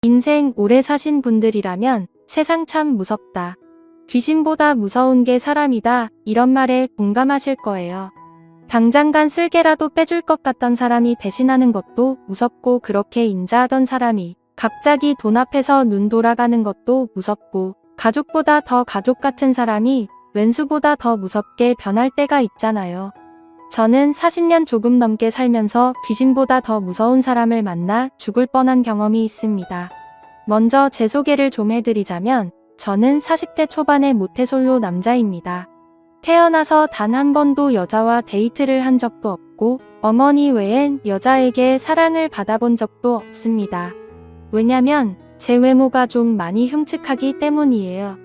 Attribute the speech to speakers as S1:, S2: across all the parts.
S1: 인생 오래 사신 분들이라면 세상 참 무섭다. 귀신보다 무서운 게 사람이다. 이런 말에 공감하실 거예요. 당장간 쓸개라도 빼줄 것 같던 사람이 배신하는 것도 무섭고 그렇게 인자하던 사람이 갑자기 돈 앞에서 눈 돌아가는 것도 무섭고 가족보다 더 가족 같은 사람이 왼수보다 더 무섭게 변할 때가 있잖아요. 저는 40년 조금 넘게 살면서 귀신보다 더 무서운 사람을 만나 죽을 뻔한 경험이 있습니다. 먼저 제 소개를 좀 해드리자면 저는 40대 초반의 모태솔로 남자입니다. 태어나서 단 한 번도 여자와 데이트를 한 적도 없고 어머니 외엔 여자에게 사랑을 받아본 적도 없습니다. 왜냐면 제 외모가 좀 많이 흉측하기 때문이에요.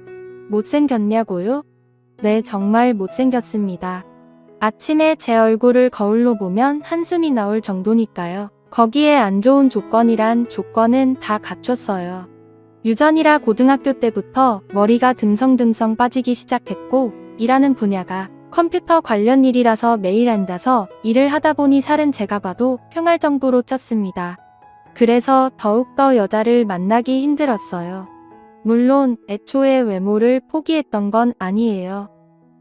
S1: 못생겼냐고요? 네, 정말 못생겼습니다. 아침에 제 얼굴을 거울로 보면 한숨이 나올 정도니까요. 거기에 안 좋은 조건이란 조건은 다 갖췄어요. 유전이라 고등학교 때부터 머리가 듬성듬성 빠지기 시작했고 일하는 분야가 컴퓨터 관련 일이라서 매일 앉아서 일을 하다 보니 살은 제가 봐도 흉할 정도로 쪘습니다. 그래서 더욱더 여자를 만나기 힘들었어요. 물론 애초에 외모를 포기했던 건 아니에요.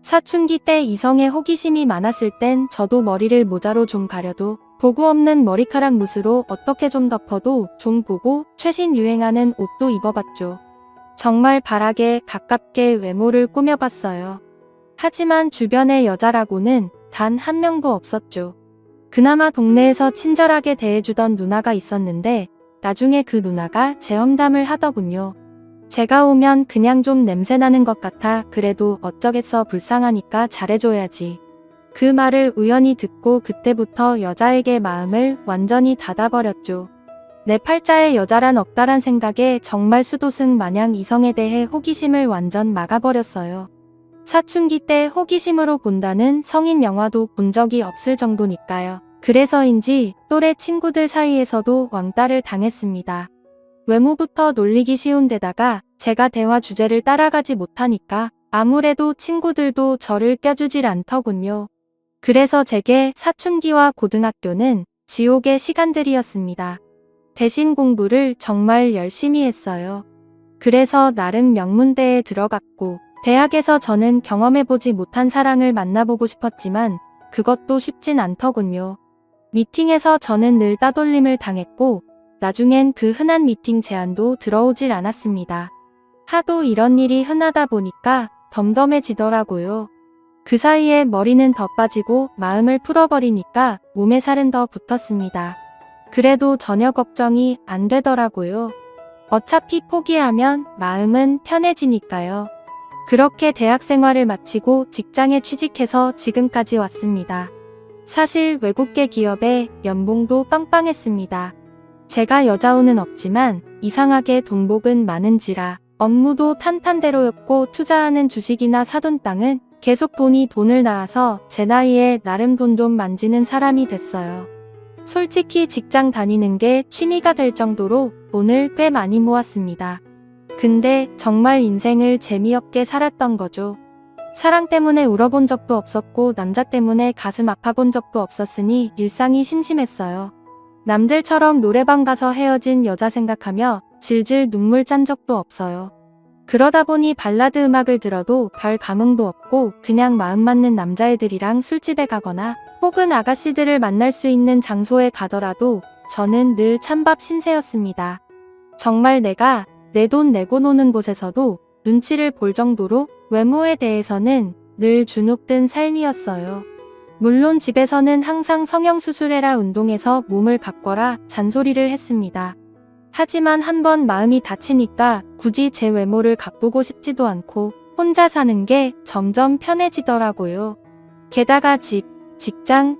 S1: 사춘기 때 이성에 호기심이 많았을 땐 저도 머리를 모자로 좀 가려도 보구 없는 머리카락 뭇으로 어떻게 좀 덮어도 좀 보고 최신 유행하는 옷도 입어봤죠. 정말 바락에 가깝게 외모를 꾸며봤어요. 하지만 주변의 여자라고는 단 한 명도 없었죠. 그나마 동네에서 친절하게 대해주던 누나가 있었는데 나중에 그 누나가 제 험담을 하더군요. 제가 오면 그냥 좀 냄새나는 것 같아. 그래도 어쩌겠어. 불쌍하니까 잘해줘야지. 그 말을 우연히 듣고 그때부터 여자에게 마음을 완전히 닫아버렸죠. 내 팔자에 여자란 없다란 생각에 정말 수도승 마냥 이성에 대해 호기심을 완전 막아버렸어요. 사춘기 때 호기심으로 본다는 성인 영화도 본 적이 없을 정도니까요. 그래서인지 또래 친구들 사이에서도 왕따를 당했습니다. 외모부터 놀리기 쉬운 데다가 제가 대화 주제를 따라가지 못하니까 아무래도 친구들도 저를 껴주질 않더군요. 그래서 제게 사춘기와 고등학교는 지옥의 시간들이었습니다. 대신 공부를 정말 열심히 했어요. 그래서 나름 명문대에 들어갔고 대학에서 저는 경험해보지 못한 사랑을 만나보고 싶었지만 그것도 쉽진 않더군요. 미팅에서 저는 늘 따돌림을 당했고 나중엔 그 흔한 미팅 제안도 들어오질 않았습니다. 하도 이런 일이 흔하다 보니까 덤덤해지더라고요. 그 사이에 머리는 더 빠지고 마음을 풀어버리니까 몸에 살은 더 붙었습니다. 그래도 전혀 걱정이 안 되더라고요. 어차피 포기하면 마음은 편해지니까요. 그렇게 대학 생활을 마치고 직장에 취직해서 지금까지 왔습니다. 사실 외국계 기업에 연봉도 빵빵했습니다. 제가 여자운은 없지만 이상하게 돈복은 많은지라 업무도 탄탄대로였고 투자하는 주식이나 사둔 땅은 계속 돈을 낳아서 제 나이에 나름 돈 좀 만지는 사람이 됐어요. 솔직히 직장 다니는 게 취미가 될 정도로 돈을 꽤 많이 모았습니다. 근데 정말 인생을 재미없게 살았던 거죠. 사랑 때문에 울어본 적도 없었고 남자 때문에 가슴 아파본 적도 없었으니 일상이 심심했어요. 남들처럼 노래방 가서 헤어진 여자 생각하며 질질 눈물 짠 적도 없어요. 그러다 보니 발라드 음악을 들어도 별 감흥도 없고 그냥 마음 맞는 남자애들이랑 술집에 가거나 혹은 아가씨들을 만날 수 있는 장소에 가더라도 저는 늘 찬밥 신세였습니다. 정말 내가 내 돈 내고 노는 곳에서도 눈치를 볼 정도로 외모에 대해서는 늘 주눅든 삶이었어요. 물론 집에서는 항상 성형수술해라 운동해서 몸을 가꿔라 잔소리를 했습니다. 하지만 한번 마음이 다치니까 굳이 제 외모를 가꾸고 싶지도 않고 혼자 사는 게 점점 편해지더라고요. 게다가 직장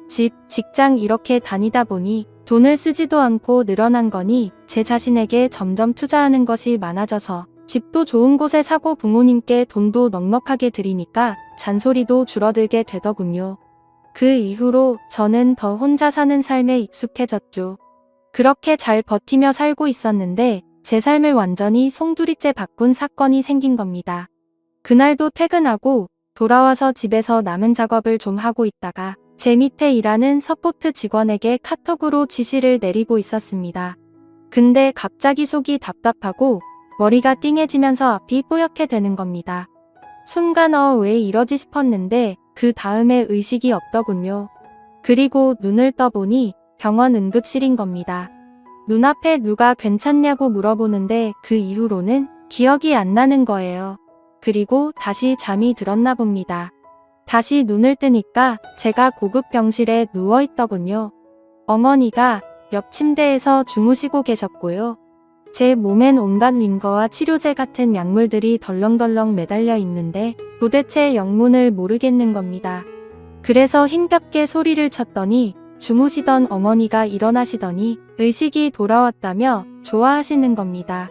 S1: 이렇게 다니다 보니 돈을 쓰지도 않고 늘어난 거니 제 자신에게 점점 투자하는 것이 많아져서 집도 좋은 곳에 사고 부모님께 돈도 넉넉하게 드리니까 잔소리도 줄어들게 되더군요. 그 이후로 저는 더 혼자 사는 삶에 익숙해졌죠. 그렇게 잘 버티며 살고 있었는데 제 삶을 완전히 송두리째 바꾼 사건이 생긴 겁니다. 그날도 퇴근하고 돌아와서 집에서 남은 작업을 좀 하고 있다가 제 밑에 일하는 서포트 직원에게 카톡으로 지시를 내리고 있었습니다. 근데 갑자기 속이 답답하고 머리가 띵해지면서 앞이 뿌옇게 되는 겁니다. 순간 왜 이러지 싶었는데 그 다음에 의식이 없더군요. 그리고 눈을 떠보니 병원 응급실인 겁니다. 눈앞에 누가 괜찮냐고 물어보는데 그 이후로는 기억이 안 나는 거예요. 그리고 다시 잠이 들었나 봅니다. 다시 눈을 뜨니까 제가 고급 병실에 누워 있더군요. 어머니가 옆 침대에서 주무시고 계셨고요. 제 몸엔 온갖 링거와 치료제 같은 약물들이 덜렁덜렁 매달려 있는데 도대체 영문을 모르겠는 겁니다. 그래서 힘겹게 소리를 쳤더니 주무시던 어머니가 일어나시더니 의식이 돌아왔다며 좋아하시는 겁니다.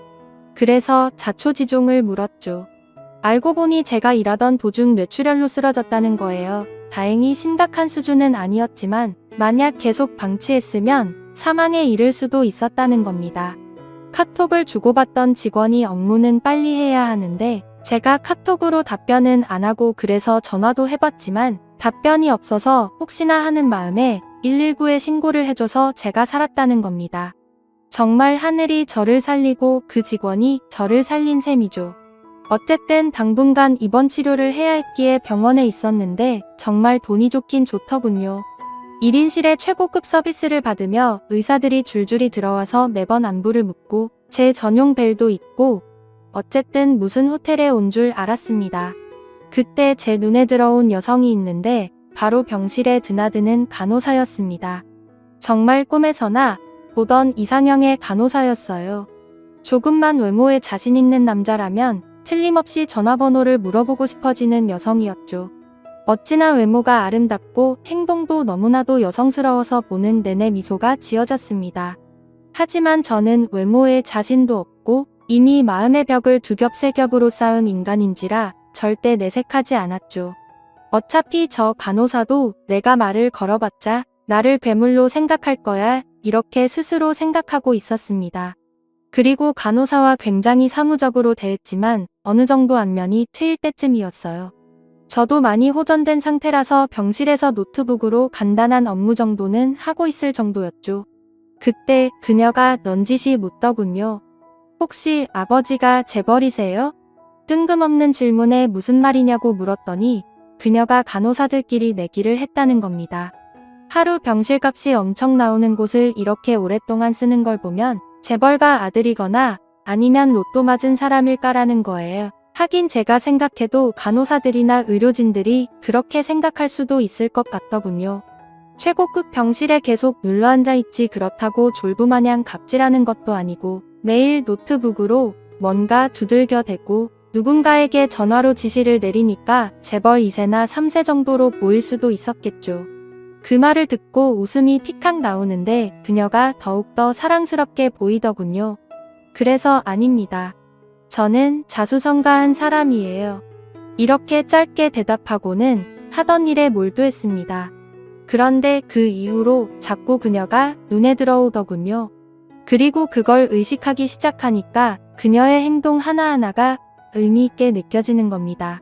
S1: 그래서 자초지종을 물었죠. 알고 보니 제가 일하던 도중 뇌출혈로 쓰러졌다는 거예요. 다행히 심각한 수준은 아니었지만 만약 계속 방치했으면 사망에 이를 수도 있었다는 겁니다. 카톡을 주고받던 직원이 업무는 빨리 해야 하는데 제가 카톡으로 답변은 안 하고 그래서 전화도 해봤지만 답변이 없어서 혹시나 하는 마음에 119에 신고를 해줘서 제가 살았다는 겁니다. 정말 하늘이 저를 살리고 그 직원이 저를 살린 셈이죠. 어쨌든 당분간 입원 치료를 해야 했기에 병원에 있었는데 정말 돈이 좋긴 좋더군요. 1인실에 최고급 서비스를 받으며 의사들이 줄줄이 들어와서 매번 안부를 묻고 제 전용 벨도 있고 어쨌든 무슨 호텔에 온 줄 알았습니다. 그때 제 눈에 들어온 여성이 있는데 바로 병실에 드나드는 간호사였습니다. 정말 꿈에서나 보던 이상형의 간호사였어요. 조금만 외모에 자신 있는 남자라면 틀림없이 전화번호를 물어보고 싶어지는 여성이었죠. 어찌나 외모가 아름답고 행동도 너무나도 여성스러워서 보는 내내 미소가 지어졌습니다. 하지만 저는 외모에 자신도 없고 이미 마음의 벽을 두 겹 세 겹으로 쌓은 인간인지라 절대 내색하지 않았죠. 어차피 저 간호사도 내가 말을 걸어봤자 나를 괴물로 생각할 거야 이렇게 스스로 생각하고 있었습니다. 그리고 간호사와 굉장히 사무적으로 대했지만 어느 정도 안면이 트일 때쯤이었어요. 저도 많이 호전된 상태라서 병실에서 노트북으로 간단한 업무 정도는 하고 있을 정도였죠. 그때 그녀가 넌지시 묻더군요. 혹시 아버지가 재벌이세요? 뜬금없는 질문에 무슨 말이냐고 물었더니 그녀가 간호사들끼리 내기를 했다는 겁니다. 하루 병실값이 엄청 나오는 곳을 이렇게 오랫동안 쓰는 걸 보면 재벌가 아들이거나 아니면 로또 맞은 사람일까라는 거예요. 하긴 제가 생각해도 간호사들이나 의료진들이 그렇게 생각할 수도 있을 것 같더군요. 최고급 병실에 계속 눌러앉아 있지 그렇다고 졸부마냥 갑질하는 것도 아니고 매일 노트북으로 뭔가 두들겨 대고 누군가에게 전화로 지시를 내리니까 재벌 2세나 3세 정도로 보일 수도 있었겠죠. 그 말을 듣고 웃음이 픽칵 나오는데 그녀가 더욱더 사랑스럽게 보이더군요. 그래서 아닙니다. 저는 자수성가한 사람이에요. 이렇게 짧게 대답하고는 하던 일에 몰두했습니다. 그런데 그 이후로 자꾸 그녀가 눈에 들어오더군요. 그리고 그걸 의식하기 시작하니까 그녀의 행동 하나하나가 의미있게 느껴지는 겁니다.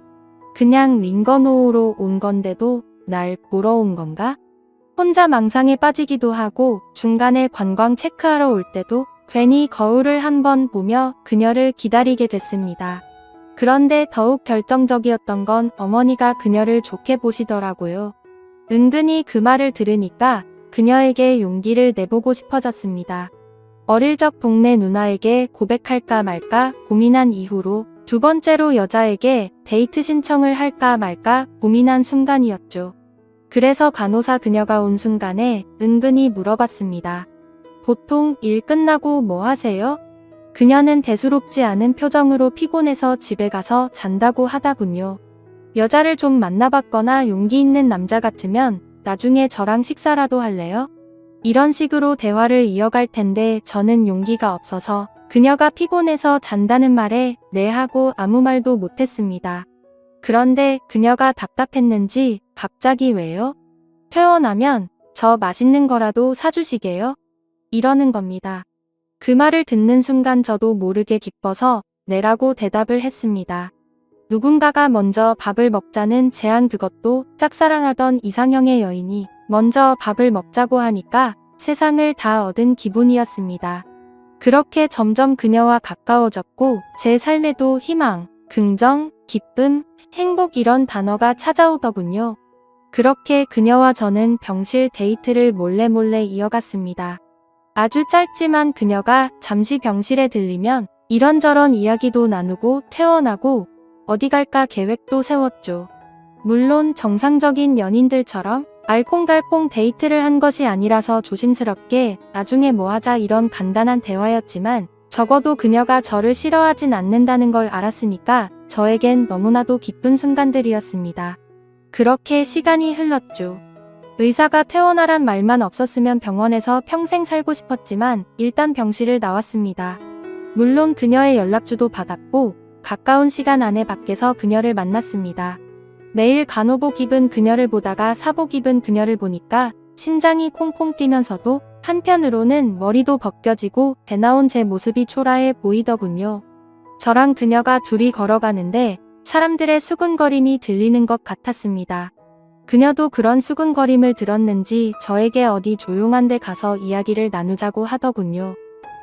S1: 그냥 링거노우로 온 건데도 날 보러 온 건가? 혼자 망상에 빠지기도 하고 중간에 관광 체크하러 올 때도 괜히 거울을 한번 보며 그녀를 기다리게 됐습니다. 그런데 더욱 결정적이었던 건 어머니가 그녀를 좋게 보시더라고요. 은근히 그 말을 들으니까 그녀에게 용기를 내보고 싶어졌습니다. 어릴 적 동네 누나에게 고백할까 말까 고민한 이후로 두 번째로 여자에게 데이트 신청을 할까 말까 고민한 순간이었죠. 그래서 간호사 그녀가 온 순간에 은근히 물어봤습니다. 보통 일 끝나고 뭐 하세요? 그녀는 대수롭지 않은 표정으로 피곤해서 집에 가서 잔다고 하다군요. 여자를 좀 만나봤거나 용기 있는 남자 같으면 나중에 저랑 식사라도 할래요? 이런 식으로 대화를 이어갈 텐데 저는 용기가 없어서 그녀가 피곤해서 잔다는 말에 네 하고 아무 말도 못했습니다. 그런데 그녀가 답답했는지 갑자기 왜요? 퇴원하면 저 맛있는 거라도 사주시게요? 이러는 겁니다. 그 말을 듣는 순간 저도 모르게 기뻐서 네라고 대답을 했습니다. 누군가가 먼저 밥을 먹자는 제안, 그것도 짝사랑하던 이상형의 여인이 먼저 밥을 먹자고 하니까 세상을 다 얻은 기분이었습니다. 그렇게 점점 그녀와 가까워졌고 제 삶에도 희망, 긍정, 기쁨, 행복 이런 단어가 찾아오더군요. 그렇게 그녀와 저는 병실 데이트를 몰래 이어갔습니다. 아주 짧지만 그녀가 잠시 병실에 들리면 이런저런 이야기도 나누고 퇴원하고 어디 갈까 계획도 세웠죠. 물론 정상적인 연인들처럼 알콩달콩 데이트를 한 것이 아니라서 조심스럽게 나중에 뭐 하자 이런 간단한 대화였지만 적어도 그녀가 저를 싫어하진 않는다는 걸 알았으니까 저에겐 너무나도 기쁜 순간들이었습니다. 그렇게 시간이 흘렀죠. 의사가 퇴원하란 말만 없었으면 병원에서 평생 살고 싶었지만 일단 병실을 나왔습니다. 물론 그녀의 연락주도 받았고 가까운 시간 안에 밖에서 그녀를 만났습니다. 매일 간호복 입은 그녀를 보다가 사복 입은 그녀를 보니까 심장이 콩콩 뛰면서도 한편으로는 머리도 벗겨지고 배 나온 제 모습이 초라해 보이더군요. 저랑 그녀가 둘이 걸어가는데 사람들의 수군거림이 들리는 것 같았습니다. 그녀도 그런 수군거림을 들었는지 저에게 어디 조용한 데 가서 이야기를 나누자고 하더군요.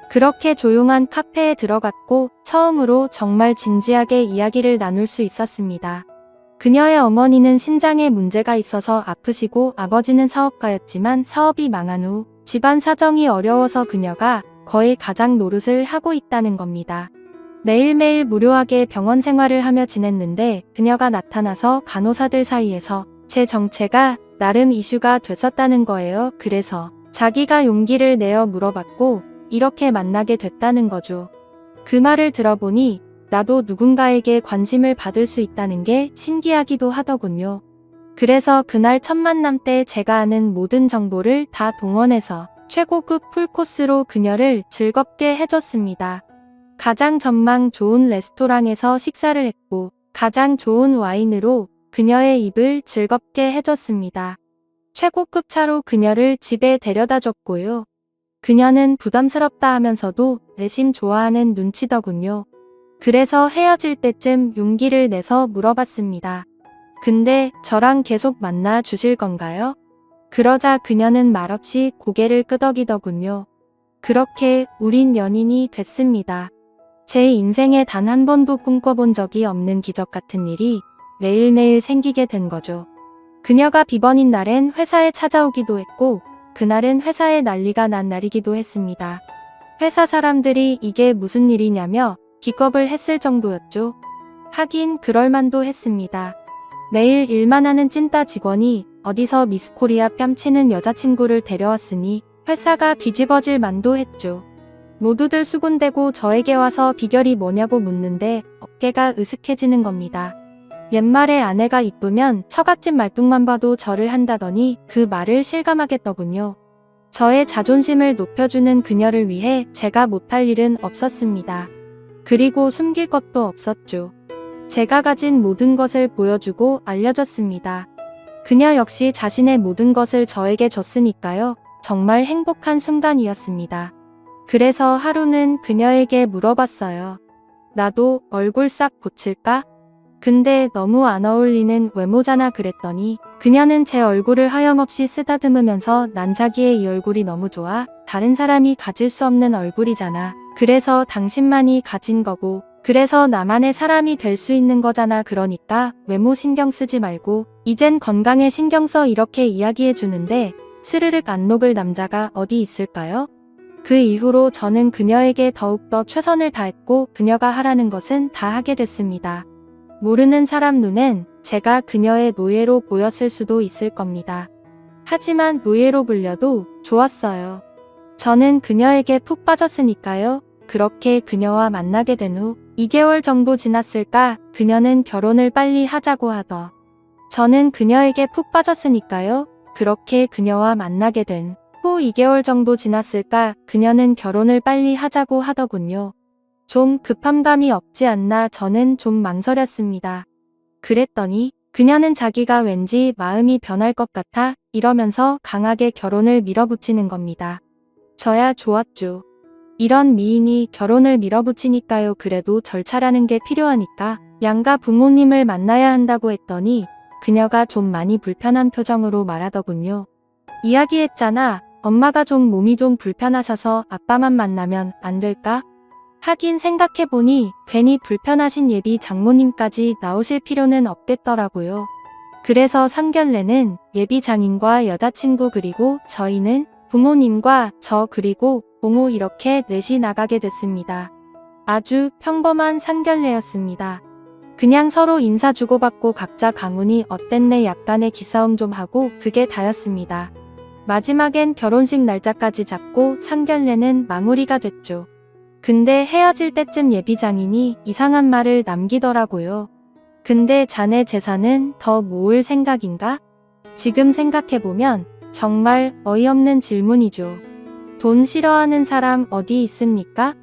S1: 그렇게 조용한 카페에 들어갔고 처음으로 정말 진지하게 이야기를 나눌 수 있었습니다. 그녀의 어머니는 신장에 문제가 있어서 아프시고 아버지는 사업가였지만 사업이 망한 후 집안 사정이 어려워서 그녀가 거의 가장 노릇을 하고 있다는 겁니다. 매일매일 무료하게 병원 생활을 하며 지냈는데 그녀가 나타나서 간호사들 사이에서 제 정체가 나름 이슈가 됐었다는 거예요. 그래서 자기가 용기를 내어 물어봤고 이렇게 만나게 됐다는 거죠. 그 말을 들어보니 나도 누군가에게 관심을 받을 수 있다는 게 신기하기도 하더군요. 그래서 그날 첫 만남 때 제가 아는 모든 정보를 다 동원해서 최고급 풀코스로 그녀를 즐겁게 해줬습니다. 가장 전망 좋은 레스토랑에서 식사를 했고 가장 좋은 와인으로 그녀의 입을 즐겁게 해줬습니다. 최고급 차로 그녀를 집에 데려다 줬고요. 그녀는 부담스럽다 하면서도 내심 좋아하는 눈치더군요. 그래서 헤어질 때쯤 용기를 내서 물어봤습니다. 근데 저랑 계속 만나 주실 건가요? 그러자 그녀는 말없이 고개를 끄덕이더군요. 그렇게 우린 연인이 됐습니다. 제 인생에 단 한 번도 꿈꿔본 적이 없는 기적 같은 일이 매일매일 생기게 된 거죠. 그녀가 비번인 날엔 회사에 찾아오기도 했고 그날은 회사에 난리가 난 날이기도 했습니다. 회사 사람들이 이게 무슨 일이냐며 기겁을 했을 정도였죠. 하긴 그럴만도 했습니다. 매일 일만 하는 찐따 직원이 어디서 미스코리아 뺨치는 여자친구를 데려왔으니 회사가 뒤집어질 만도 했죠. 모두들 수군대고 저에게 와서 비결이 뭐냐고 묻는데 어깨가 으슥해지는 겁니다. 옛말에 아내가 이쁘면 처갓집 말뚝만 봐도 절을 한다더니 그 말을 실감하겠더군요. 저의 자존심을 높여주는 그녀를 위해 제가 못할 일은 없었습니다. 그리고 숨길 것도 없었죠. 제가 가진 모든 것을 보여주고 알려줬습니다. 그녀 역시 자신의 모든 것을 저에게 줬으니까요. 정말 행복한 순간이었습니다. 그래서 하루는 그녀에게 물어봤어요. 나도 얼굴 싹 고칠까? 근데 너무 안 어울리는 외모잖아 그랬더니 그녀는 제 얼굴을 하염없이 쓰다듬으면서 난 자기의 이 얼굴이 너무 좋아. 다른 사람이 가질 수 없는 얼굴이잖아. 그래서 당신만이 가진 거고 그래서 나만의 사람이 될 수 있는 거잖아. 그러니까 외모 신경 쓰지 말고 이젠 건강에 신경 써 이렇게 이야기해 주는데 스르륵 안 녹을 남자가 어디 있을까요? 그 이후로 저는 그녀에게 더욱더 최선을 다했고 그녀가 하라는 것은 다 하게 됐습니다. 모르는 사람 눈엔 제가 그녀의 노예로 보였을 수도 있을 겁니다. 하지만 노예로 불려도 좋았어요. 저는 그녀에게 푹 빠졌으니까요. 그렇게 그녀와 만나게 된 후 2개월 정도 지났을까 그녀는 결혼을 빨리 하자고 하더. 저는 그녀에게 푹 빠졌으니까요. 그렇게 그녀와 만나게 된 후 2개월 정도 지났을까 그녀는 결혼을 빨리 하자고 하더군요. 좀 급한 감이 없지 않나 저는 좀 망설였습니다. 그랬더니 그녀는 자기가 왠지 마음이 변할 것 같아 이러면서 강하게 결혼을 밀어붙이는 겁니다. 저야 좋았죠. 이런 미인이 결혼을 밀어붙이니까요. 그래도 절차라는 게 필요하니까 양가 부모님을 만나야 한다고 했더니 그녀가 좀 많이 불편한 표정으로 말하더군요. 이야기했잖아. 엄마가 좀 몸이 좀 불편하셔서 아빠만 만나면 안 될까? 하긴 생각해보니 괜히 불편하신 예비 장모님까지 나오실 필요는 없겠더라고요. 그래서 상견례는 예비 장인과 여자친구 그리고 저희는 부모님과 저 그리고 고모 이렇게 넷이 나가게 됐습니다. 아주 평범한 상견례였습니다. 그냥 서로 인사 주고받고 각자 가문이 어땠네 약간의 기싸움 좀 하고 그게 다였습니다. 마지막엔 결혼식 날짜까지 잡고 상견례는 마무리가 됐죠. 근데 헤어질 때쯤 예비 장인이 이상한 말을 남기더라고요. 근데 자네 재산은 더 모을 생각인가? 지금 생각해보면 정말 어이없는 질문이죠. 돈 싫어하는 사람 어디 있습니까?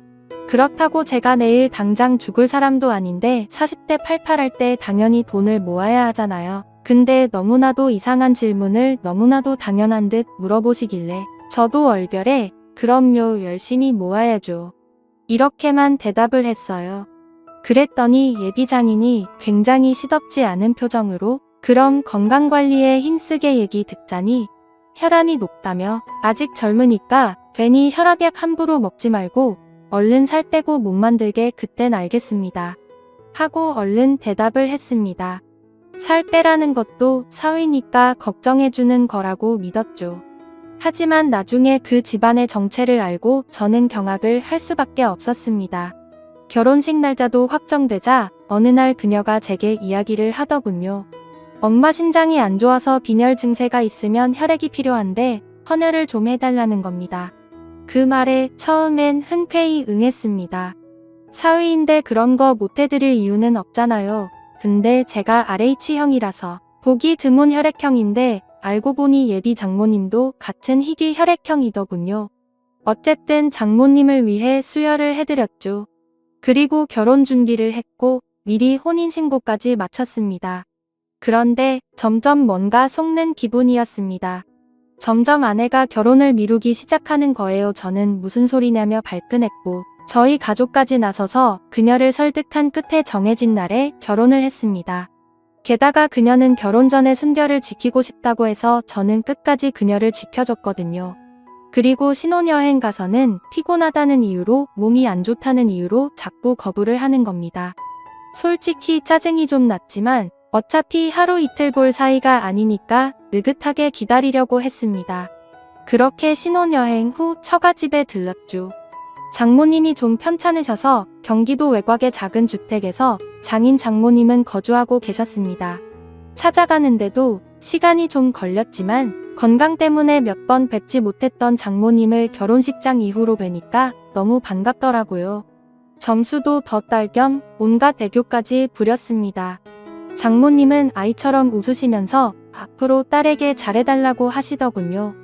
S1: 그렇다고 제가 내일 당장 죽을 사람도 아닌데 40대 88할 때 당연히 돈을 모아야 하잖아요. 근데 너무나도 이상한 질문을 너무나도 당연한 듯 물어보시길래 저도 얼결에 그럼요 열심히 모아야죠. 이렇게만 대답을 했어요. 그랬더니 예비 장인이 굉장히 시덥지 않은 표정으로 그럼 건강관리에 힘쓰게 얘기 듣자니 혈압이 높다며 아직 젊으니까 괜히 혈압약 함부로 먹지 말고 얼른 살 빼고 못 만들게 그땐 알겠습니다. 하고 얼른 대답을 했습니다. 살 빼라는 것도 사위니까 걱정해주는 거라고 믿었죠. 하지만 나중에 그 집안의 정체를 알고 저는 경악을 할 수밖에 없었습니다. 결혼식 날짜도 확정되자 어느 날 그녀가 제게 이야기를 하더군요. 엄마 신장이 안 좋아서 빈혈 증세가 있으면 혈액이 필요한데 헌혈을 좀 해달라는 겁니다. 그 말에 처음엔 흔쾌히 응했습니다. 사위인데 그런 거 못해드릴 이유는 없잖아요. 근데 제가 RH형이라서 보기 드문 혈액형인데 알고 보니 예비 장모님도 같은 희귀 혈액형이더군요. 어쨌든 장모님을 위해 수혈을 해드렸죠. 그리고 결혼 준비를 했고 미리 혼인신고까지 마쳤습니다. 그런데 점점 뭔가 속는 기분이었습니다. 점점 아내가 결혼을 미루기 시작하는 거예요. 저는 무슨 소리냐며 발끈했고 저희 가족까지 나서서 그녀를 설득한 끝에 정해진 날에 결혼을 했습니다. 게다가 그녀는 결혼 전에 순결을 지키고 싶다고 해서 저는 끝까지 그녀를 지켜줬거든요. 그리고 신혼여행 가서는 피곤하다는 이유로 몸이 안 좋다는 이유로 자꾸 거부를 하는 겁니다. 솔직히 짜증이 좀 났지만 어차피 하루 이틀 볼 사이가 아니니까 느긋하게 기다리려고 했습니다. 그렇게 신혼여행 후 처가집에 들렀죠. 장모님이 좀 편찮으셔서 경기도 외곽의 작은 주택에서 장인 장모님은 거주하고 계셨습니다. 찾아가는데도 시간이 좀 걸렸지만 건강 때문에 몇 번 뵙지 못했던 장모님을 결혼식장 이후로 뵈니까 너무 반갑더라고요. 점수도 더 딸 겸 온갖 애교까지 부렸습니다. 장모님은 아이처럼 웃으시면서 앞으로 딸에게 잘해달라고 하시더군요.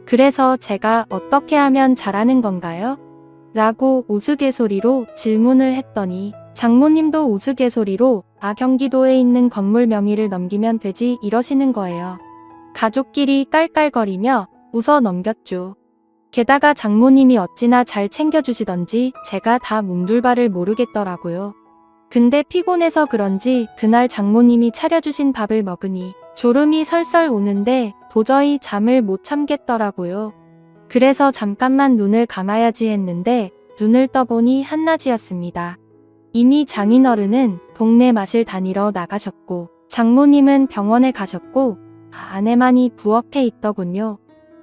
S1: 그래서 제가 어떻게 하면 잘하는 건가요? 라고 우스갯소리로 질문을 했더니 장모님도 우스갯소리로 경기도에 있는 건물 명의를 넘기면 되지 이러시는 거예요. 가족끼리 깔깔거리며 웃어 넘겼죠. 게다가 장모님이 어찌나 잘 챙겨주시던지 제가 다 몸둘바를 모르겠더라고요. 근데 피곤해서 그런지 그날 장모님이 차려주신 밥을 먹으니 졸음이 설설 오는데 도저히 잠을 못 참겠더라고요. 그래서 잠깐만 눈을 감아야지 했는데 눈을 떠보니 한낮이었습니다. 이미 장인어른은 동네 마실 다니러 나가셨고 장모님은 병원에 가셨고 아내만이 부엌에 있더군요.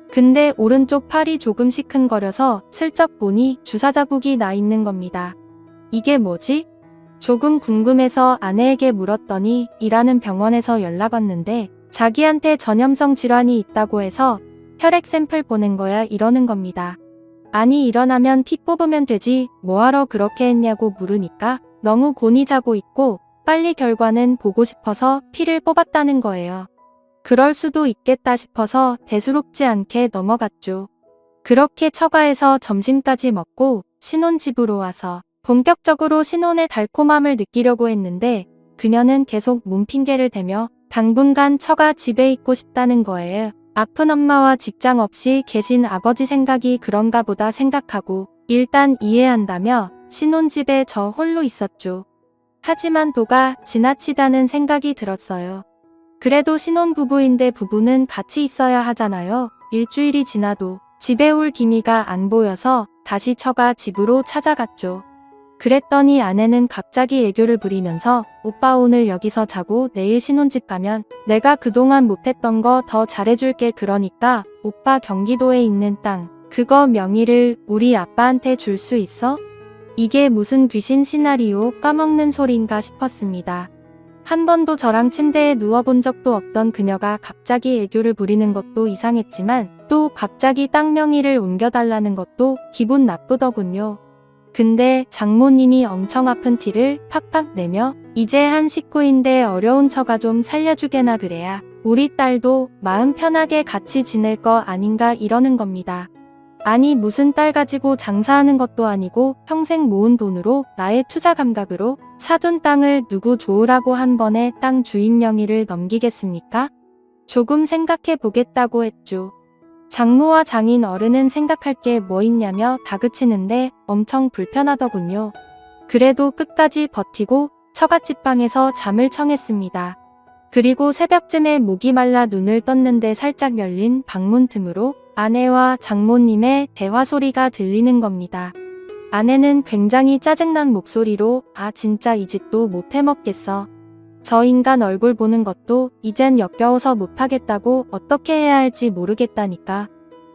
S1: 근데 오른쪽 팔이 조금 시큰거려서 슬쩍 보니 주사 자국이 나 있는 겁니다. 이게 뭐지? 조금 궁금해서 아내에게 물었더니 일하는 병원에서 연락 왔는데 자기한테 전염성 질환이 있다고 해서 혈액 샘플 보낸 거야 이러는 겁니다. 아니 일어나면 피 뽑으면 되지 뭐하러 그렇게 했냐고 물으니까 너무 곤히 자고 있고 빨리 결과는 보고 싶어서 피를 뽑았다는 거예요. 그럴 수도 있겠다 싶어서 대수롭지 않게 넘어갔죠. 그렇게 처가에서 점심까지 먹고 신혼집으로 와서 본격적으로 신혼의 달콤함을 느끼려고 했는데 그녀는 계속 몸핑계를 대며 당분간 처가 집에 있고 싶다는 거예요. 아픈 엄마와 직장 없이 계신 아버지 생각이 그런가 보다 생각하고 일단 이해한다며 신혼집에 저 홀로 있었죠. 하지만 도가 지나치다는 생각이 들었어요. 그래도 신혼부부인데 부부는 같이 있어야 하잖아요. 일주일이 지나도 집에 올 기미가 안 보여서 다시 처가 집으로 찾아갔죠. 그랬더니 아내는 갑자기 애교를 부리면서 오빠 오늘 여기서 자고 내일 신혼집 가면 내가 그동안 못했던 거 더 잘해줄게. 그러니까 오빠 경기도에 있는 땅 그거 명의를 우리 아빠한테 줄 수 있어? 이게 무슨 귀신 시나리오 까먹는 소린가 싶었습니다. 한 번도 저랑 침대에 누워본 적도 없던 그녀가 갑자기 애교를 부리는 것도 이상했지만 또 갑자기 땅 명의를 옮겨달라는 것도 기분 나쁘더군요. 근데 장모님이 엄청 아픈 티를 팍팍 내며 이제 한 식구인데 어려운 처가 좀 살려주게나 그래야 우리 딸도 마음 편하게 같이 지낼 거 아닌가 이러는 겁니다. 아니 무슨 딸 가지고 장사하는 것도 아니고 평생 모은 돈으로 나의 투자 감각으로 사둔 땅을 누구 좋으라고 한 번에 땅 주인 명의를 넘기겠습니까? 조금 생각해 보겠다고 했죠. 장모와 장인 어른은 생각할 게 뭐 있냐며 다그치는데 엄청 불편하더군요. 그래도 끝까지 버티고 처갓집 방에서 잠을 청했습니다. 그리고 새벽쯤에 목이 말라 눈을 떴는데 살짝 열린 방문 틈으로 아내와 장모님의 대화 소리가 들리는 겁니다. 아내는 굉장히 짜증난 목소리로 아 진짜 이 짓도 못 해먹겠어. 저 인간 얼굴 보는 것도 이젠 역겨워서 못하겠다고 어떻게 해야 할지 모르겠다니까.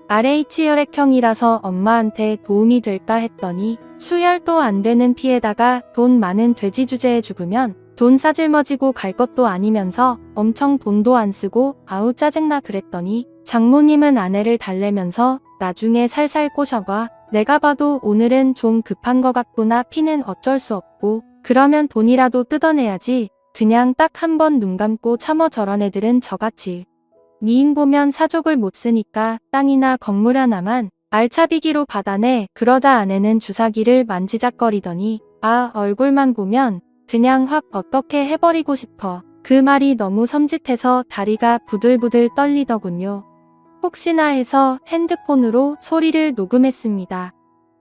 S1: RH 혈액형이라서 엄마한테 도움이 될까 했더니 수혈도 안 되는 피에다가 돈 많은 돼지 주제에 죽으면 돈 싸질머지고 갈 것도 아니면서 엄청 돈도 안 쓰고 아우 짜증나 그랬더니 장모님은 아내를 달래면서 나중에 살살 꼬셔봐. 내가 봐도 오늘은 좀 급한 거 같구나. 피는 어쩔 수 없고 그러면 돈이라도 뜯어내야지. 그냥 딱 한 번 눈 감고 참어. 저런 애들은 저같이 미인 보면 사족을 못 쓰니까 땅이나 건물 하나만 알차비기로 받아내. 그러자 아내는 주사기를 만지작거리더니 아 얼굴만 보면 그냥 확 어떻게 해버리고 싶어. 그 말이 너무 섬찟해서 다리가 부들부들 떨리더군요. 혹시나 해서 핸드폰으로 소리를 녹음했습니다.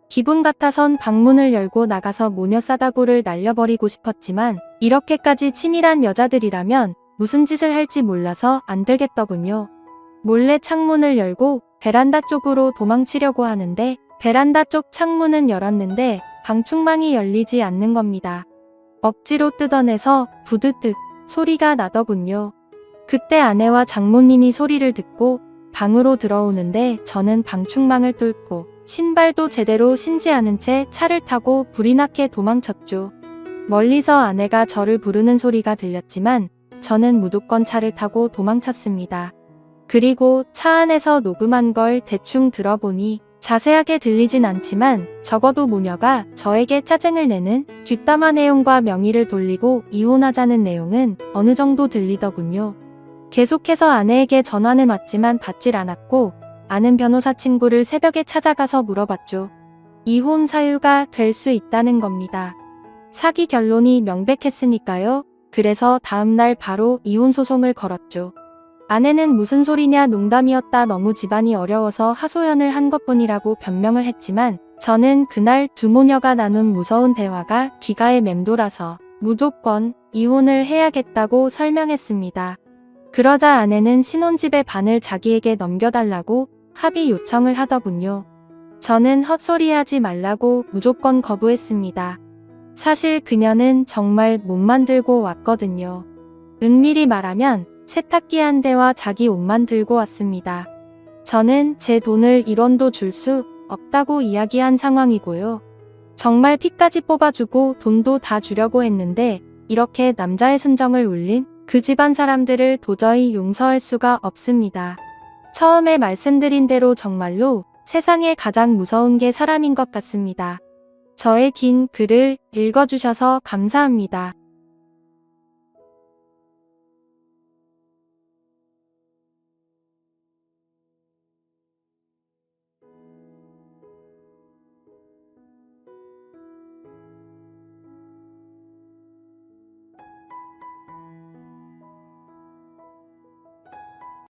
S1: 기분 같아선 방문을 열고 나가서 모녀 싸다구를 날려버리고 싶었지만 이렇게까지 치밀한 여자들이라면 무슨 짓을 할지 몰라서 안 되겠더군요. 몰래 창문을 열고 베란다 쪽으로 도망치려고 하는데 베란다 쪽 창문은 열었는데 방충망이 열리지 않는 겁니다. 억지로 뜯어내서 부드득 소리가 나더군요. 그때 아내와 장모님이 소리를 듣고 방으로 들어오는데 저는 방충망을 뚫고 신발도 제대로 신지 않은 채 차를 타고 불이 나게 도망쳤죠. 멀리서 아내가 저를 부르는 소리가 들렸지만 저는 무조건 차를 타고 도망쳤습니다. 그리고 차 안에서 녹음한 걸 대충 들어보니 자세하게 들리진 않지만 적어도 모녀가 저에게 짜증을 내는 뒷담화 내용과 명의를 돌리고 이혼하자는 내용은 어느 정도 들리더군요. 계속해서 아내에게 전화는 왔지만 받질 않았고 아는 변호사 친구를 새벽에 찾아가서 물어봤죠. 이혼 사유가 될 수 있다는 겁니다. 사기 결론이 명백했으니까요. 그래서 다음날 바로 이혼 소송을 걸었죠. 아내는 무슨 소리냐 농담이었다 너무 집안이 어려워서 하소연을 한 것뿐이라고 변명을 했지만 저는 그날 두 모녀가 나눈 무서운 대화가 귀가에 맴돌아서 무조건 이혼을 해야겠다고 설명했습니다. 그러자 아내는 신혼집의 반을 자기에게 넘겨달라고 합의 요청을 하더군요. 저는 헛소리하지 말라고 무조건 거부했습니다. 사실 그녀는 정말 몸만 들고 왔거든요. 은밀히 말하면 세탁기 한 대와 자기 옷만 들고 왔습니다. 저는 제 돈을 1원도 줄 수 없다고 이야기한 상황이고요. 정말 피까지 뽑아주고 돈도 다 주려고 했는데 이렇게 남자의 순정을 울린 그 집안 사람들을 도저히 용서할 수가 없습니다. 처음에 말씀드린 대로 정말로 세상에 가장 무서운 게 사람인 것 같습니다. 저의 긴 글을 읽어주셔서 감사합니다.